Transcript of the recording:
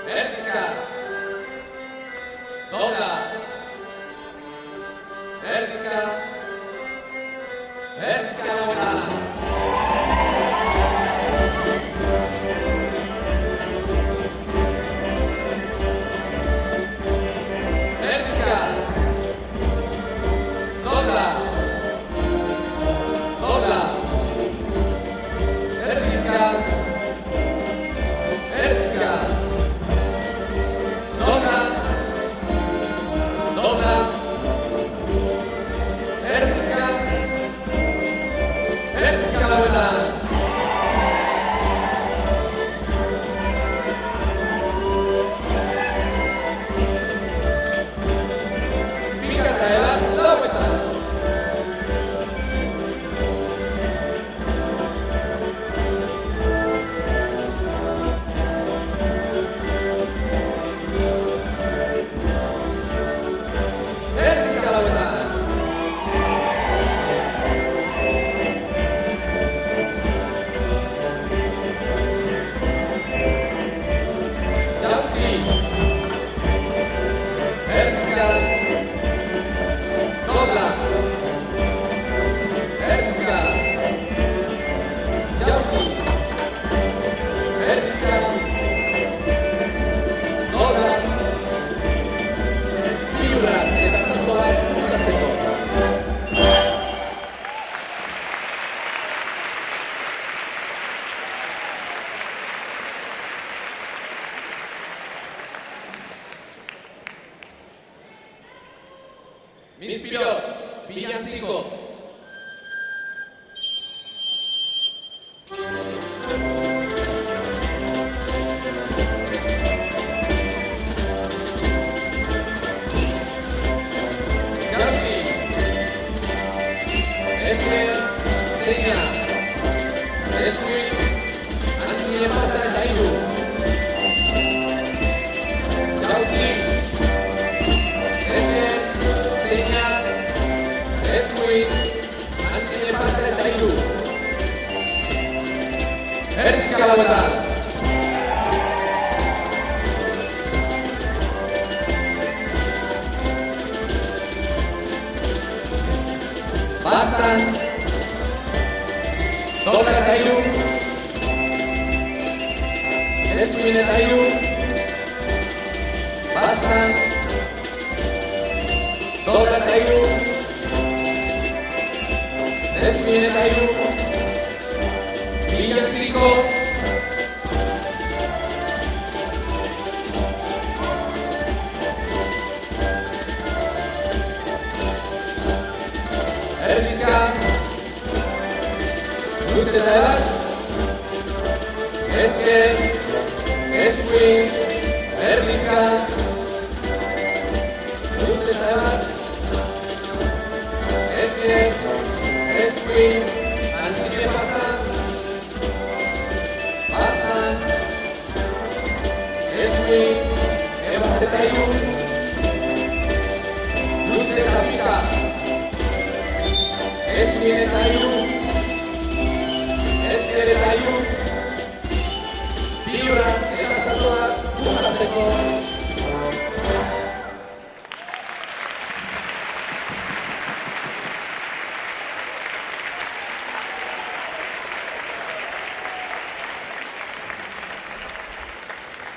Erdizka. Dobla. Erdizka. Erdizka da buena. Erdizka. Dobla. Dobla. Erdizka. Erdizka. Dobra. Dobra. Erdizka. Erdizka da buena. Pikata ebat da buena. Erdizka da buena. Jauzi. Erdizka. Dobla. Erdizka. Jauzi. Erdizka. Dobla. Libra eta zangoak usatzeko. Minspirot, bilantziko. Jauzi. Ezue, zeina. Ezui, antzile pasa eta hiru. Jauzi. Ezue, zeina. Ezui, antzile pasa eta hiru. Erdizka da buena. Bastan. Dobla eta hiru. Eskuin eta hiru. Bastan. Dobla eta hiru. Eskuin eta hiru. Bilantziko. Erdizka. Luze eta ebat. Ezker. Eskuin. Erdizka. Luze eta ebat. Ezker. Eskuin. Antzile pasa. Bastan. Eskuin. Ebat eta hiru. Luze eta pika. Eskuin eta hiru. Ezker eta hiru. Libra eta zangoak usatzeko.